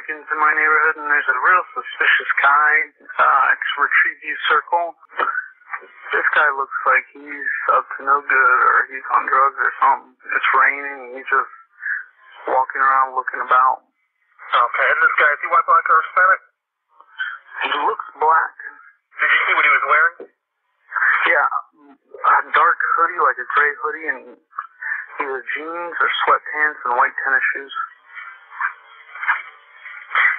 walking through my neighborhood, and there's a real suspicious guy. It's Retrieve View Circle. This guy looks like he's up to no good, or he's on drugs or something. It's raining, and he's just walking around looking about. Okay, and this guy, is he white, black, or Hispanic? He looks black. Did you see what he was wearing? Yeah, a dark hoodie, like a gray hoodie, and either jeans or sweatpants and white tennis shoes.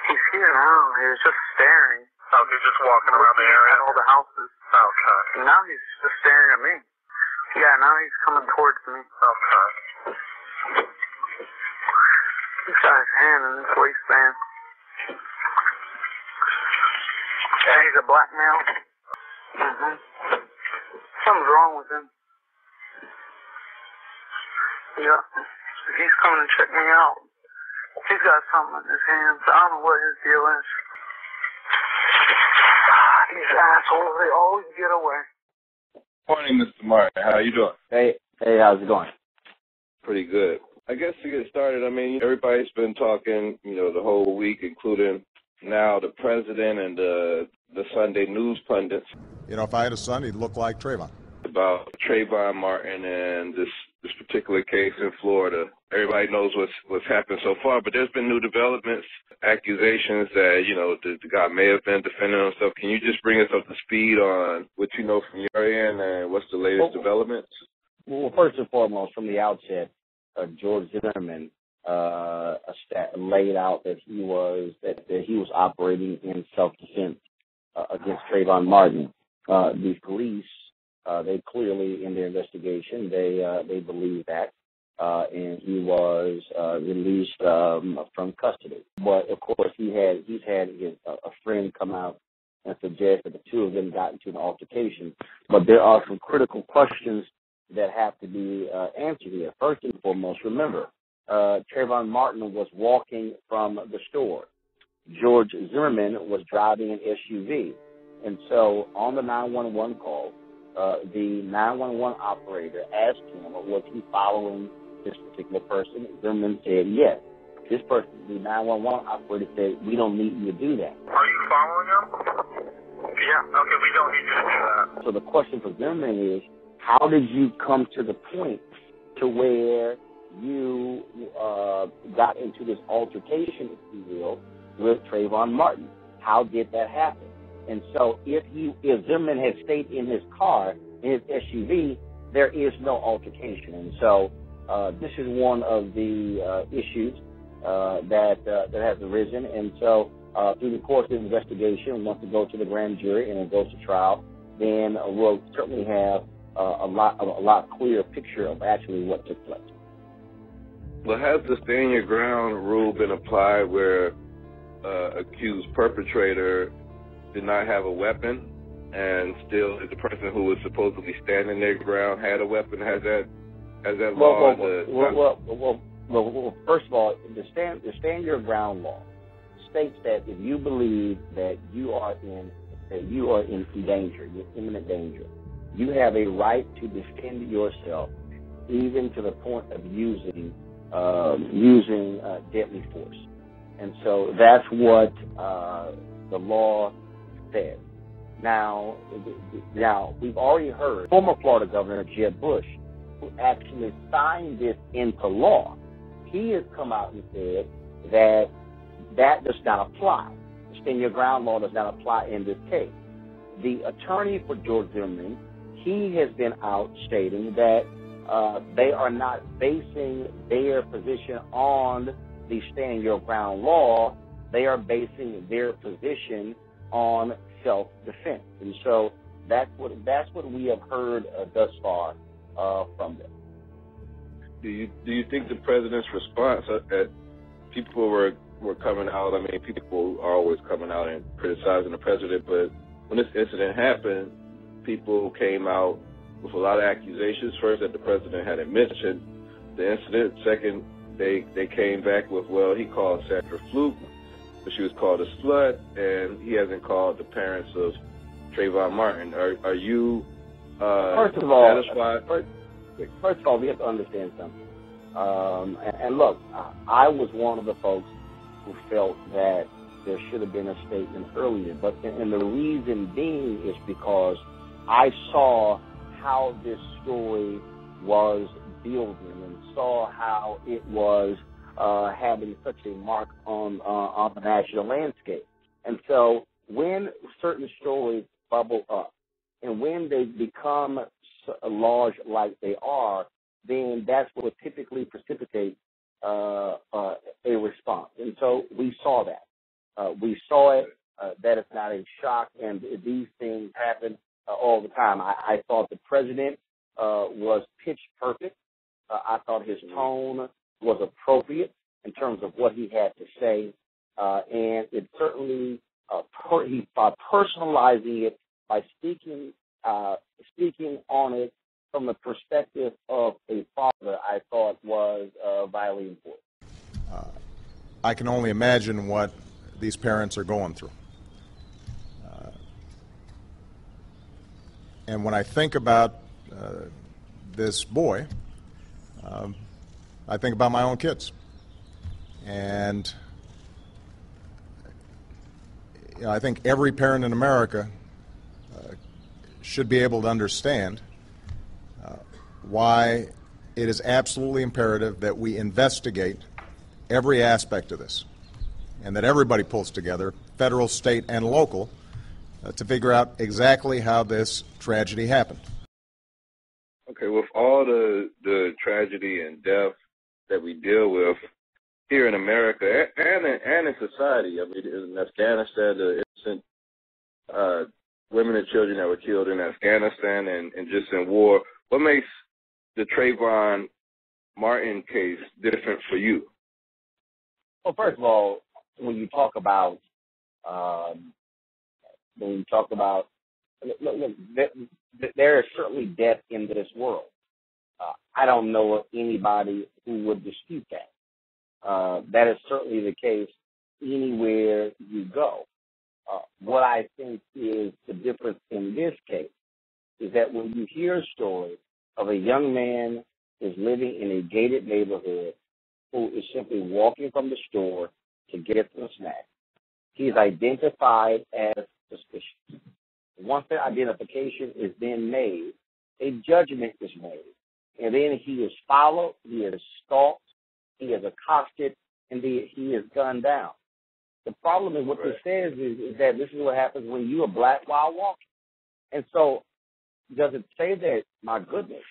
He's here now. He was just staring. Oh, he's just walking around the area? At all the houses. Okay. And now he's just staring at me. Yeah, now he's coming towards me. Okay. He's got his hand in his waistband. Yeah, he's a black male. Something's wrong with him. Yeah. He's coming to check me out. He's got something in his hands. I don't know what his deal is. These assholes, they always get away. Morning, Mr. Martin. How you doing? Hey, how's it going? Pretty good. I guess to get started, I mean, everybody's been talking, the whole week, including now the president and the Sunday news pundits. If I had a son, he'd look like Trayvon. About Trayvon Martin and this particular case in Florida. Everybody knows what's happened so far, but there's been new developments, accusations that, the guy may have been defending himself. Can you just bring us up to speed on what you know from your end and what's the latest developments? Well, first and foremost, from the outset, George Zimmerman laid out that he was operating in self-defense against Trayvon Martin. The police, they clearly, in their investigation, they believe that, and he was released from custody. But of course, he's had a friend come out and suggest that the two of them got into an altercation. But there are some critical questions that have to be answered here. First and foremost, remember, Trayvon Martin was walking from the store. George Zimmerman was driving an SUV. And so on the 911 call, the 911 operator asked him, was he following this particular person? Zimmerman said yes. This person, the 911 operator said, we don't need you to do that. Are you following him? Yeah. Okay, we don't need you to do that. So the question for Zimmerman is, how did you come to the point to where you got into this altercation, if you will, with Trayvon Martin? How did that happen? And so if Zimmerman had stayed in his car, in his SUV, there is no altercation. And so this is one of the issues that has arisen. And so through the course of the investigation, once it goes to the grand jury and it goes to trial, then we'll certainly have a lot clearer picture of actually what took place. Well, has the stand your ground rule been applied where accused perpetrator did not have a weapon and still the person who was supposedly standing their ground had a weapon? Has that law? Well, first of all, the stand your ground law states that if you believe that you are in danger, you're imminent danger, you have a right to defend yourself, even to the point of using deadly force. And so that's what the law says. Now, we've already heard former Florida Governor Jeb Bush, who actually signed this into law. He has come out and said that does not apply. The stand your ground law does not apply in this case. The attorney for George Zimmerman, he has been out stating that they are not basing their position on the stand your ground law. They are basing their position on self-defense. And so that's what we have heard thus far from them. Do you think the president's response that people were coming out? I mean, people are always coming out and criticizing the president, but when this incident happened, people came out with a lot of accusations. First, that the president hadn't mentioned the incident. Second, they came back with, well, he called Sandra Fluke, but she was called a slut, and he hasn't called the parents of Trayvon Martin. Are you satisfied? First of all, we have to understand something. And look, I was one of the folks who felt that there should have been a statement earlier. And the reason being is because I saw how this story was building and saw how it was having such a mark on the national landscape. And so when certain stories bubble up and when they become large like they are, then that's what would typically precipitate a response. And so we saw that. We saw it. That is not a shock, and these things happen all the time. I thought the president was pitch perfect. I thought his tone was appropriate in terms of what he had to say, and it certainly by personalizing it, by speaking on it from the perspective of a father, I thought was vitally important. I can only imagine what these parents are going through. And when I think about this boy, I think about my own kids. And I think every parent in America should be able to understand why it is absolutely imperative that we investigate every aspect of this and that everybody pulls together, federal, state, and local, to figure out exactly how this tragedy happened. Okay, with all the tragedy and death that we deal with here in America and in society, I mean, in Afghanistan, the innocent women and children that were killed in Afghanistan and just in war, what makes the Trayvon Martin case different for you? Well, first of all, when you talk about look, there is certainly death in this world. I don't know of anybody who would dispute that. That is certainly the case anywhere you go. What I think is the difference in this case is that when you hear a story of a young man who's living in a gated neighborhood who is simply walking from the store to get some snacks, he's identified as suspicious. Once that identification is then made, a judgment is made. And then he is followed, he is stalked, he is accosted, and he is gunned down. The problem is what this says is that this is what happens when you are black while walking. And so does it say that, my goodness,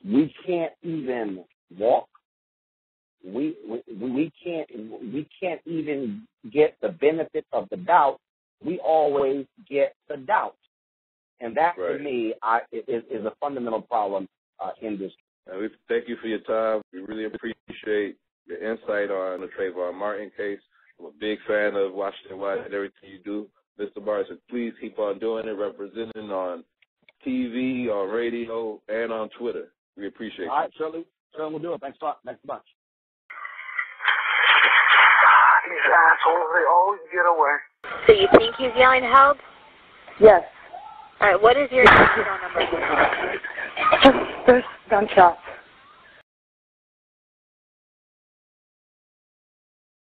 we can't even walk? We can't even get the benefit of the doubt. We always get the doubt. And that, to me, is a fundamental problem in this. We thank you for your time. We really appreciate your insight on the Trayvon Martin case. I'm a big fan of Washington Watch and everything you do. Mr. Martin, please keep on doing it, representing on TV, on radio, and on Twitter. We appreciate it. All right, Shirley we'll do it. Thanks a lot. Thanks a bunch. These assholes, they always get away. So you think he's yelling help? Yes. All right, what is your phone number? There's gunshots.